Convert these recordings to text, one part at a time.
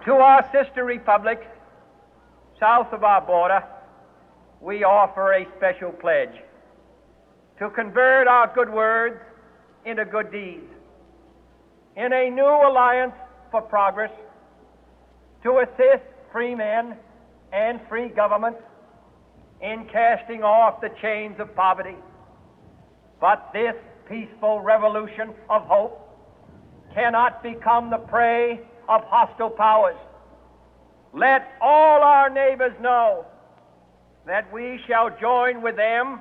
To our sister republics south of our border, we offer a special pledge to convert our good words into good deeds in a new alliance for progress, to assist free men and free governments in casting off the chains of poverty. But this peaceful revolution of hope cannot become the prey of hostile powers. Let all our neighbors know that we shall join with them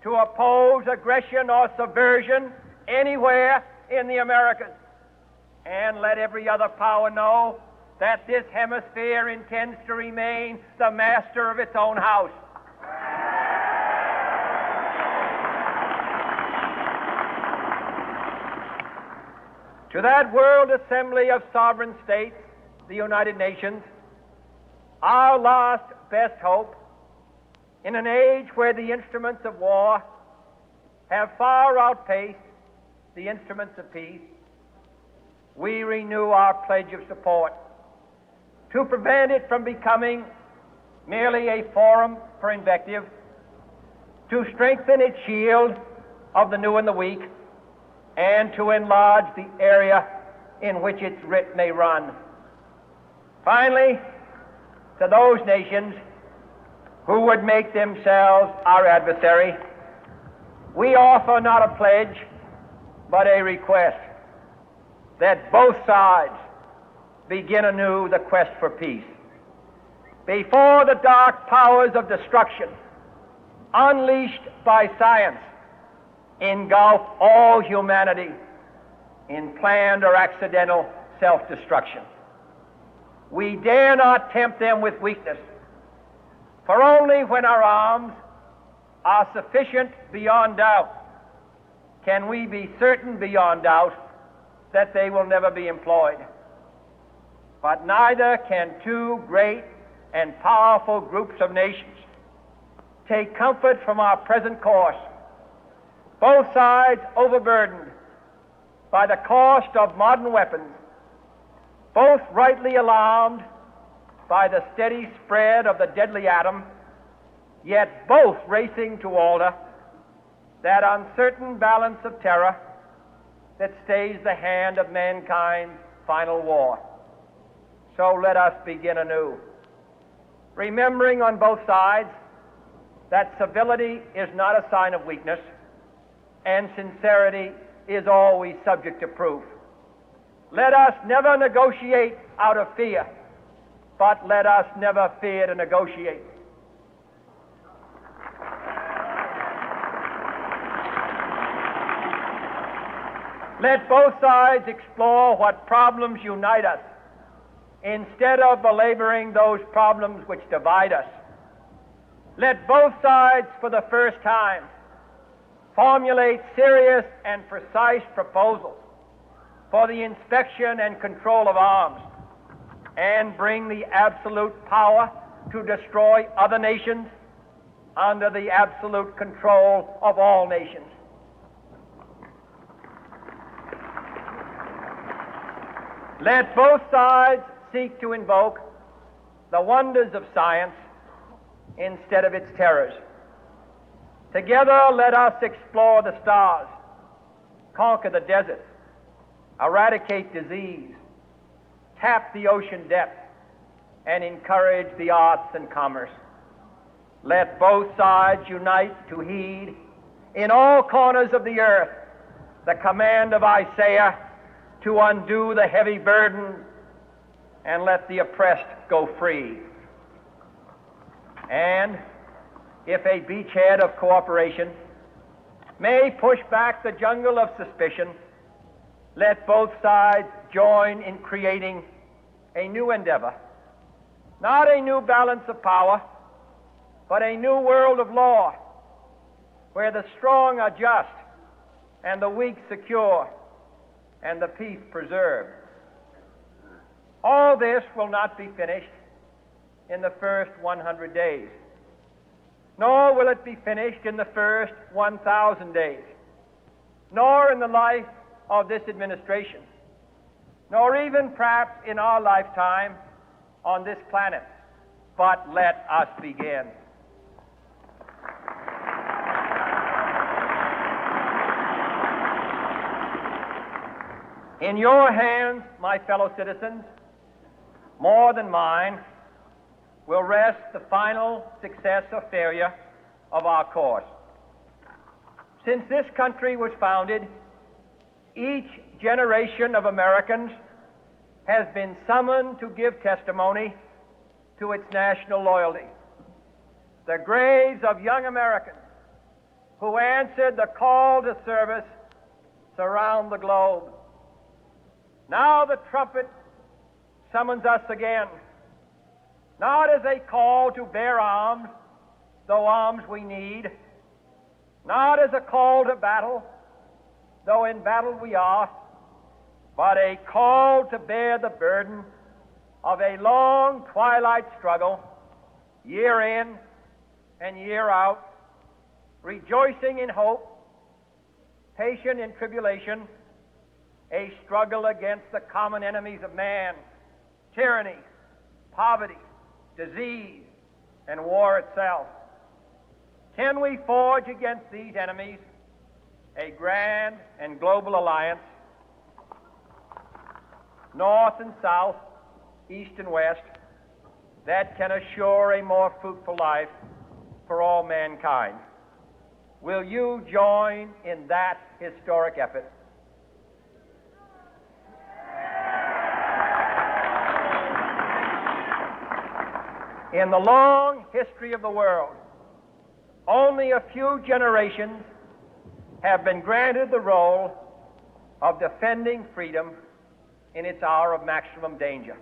to oppose aggression or subversion anywhere in the Americas. And let every other power know that this hemisphere intends to remain the master of its own house. To that World Assembly of Sovereign States, the United Nations, our last best hope, in an age where the instruments of war have far outpaced the instruments of peace, we renew our pledge of support to prevent it from becoming merely a forum for invective, to strengthen its shield of the new and the weak, and to enlarge the area in which its writ may run. Finally, to those nations who would make themselves our adversary, we offer not a pledge, but a request that both sides begin anew the quest for peace. Before the dark powers of destruction, unleashed by science, engulf all humanity in planned or accidental self-destruction, we dare not tempt them with weakness, for only when our arms are sufficient beyond doubt can we be certain beyond doubt that they will never be employed. But neither can two great and powerful groups of nations take comfort from our present course, both sides overburdened by the cost of modern weapons, both rightly alarmed by the steady spread of the deadly atom, yet both racing to alter that uncertain balance of terror that stays the hand of mankind's final war. So let us begin anew, remembering on both sides that civility is not a sign of weakness, and sincerity is always subject to proof. Let us never negotiate out of fear, but let us never fear to negotiate. Let both sides explore what problems unite us, instead of belaboring those problems which divide us. Let both sides, for the first time, formulate serious and precise proposals for the inspection and control of arms, and bring the absolute power to destroy other nations under the absolute control of all nations. Let both sides seek to invoke the wonders of science instead of its terrors. Together, let us explore the stars, conquer the desert, eradicate disease, tap the ocean depth, and encourage the arts and commerce. Let both sides unite to heed in all corners of the earth the command of Isaiah to undo the heavy burden and let the oppressed go free. And if a beachhead of cooperation may push back the jungle of suspicion, let both sides join in creating a new endeavor, not a new balance of power, but a new world of law, where the strong are just and the weak secure and the peace preserved. All this will not be finished in the first 100 days, nor will it be finished in the first 1,000 days, nor in the life of this administration. nor even perhaps in our lifetime on this planet. But let us begin. In your hands, my fellow citizens, more than mine, will rest the final success or failure of our course. Since this country was founded, each generation of Americans has been summoned to give testimony to its national loyalty. The graves of young Americans who answered the call to service surround the globe. Now the trumpet summons us again, not as a call to bear arms, though arms we need, not as a call to battle, though in battle we are, but a call to bear the burden of a long twilight struggle, year in and year out, rejoicing in hope, patient in tribulation, a struggle against the common enemies of man, tyranny, poverty, disease, and war itself. Can we forge against these enemies a grand and global alliance, north and south, east and west, that can assure a more fruitful life for all mankind? Will you join in that historic effort? In the long history of the world, only a few generations have been granted the role of defending freedom in its hour of maximum danger.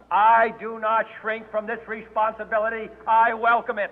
I do not shrink from this responsibility. I welcome it.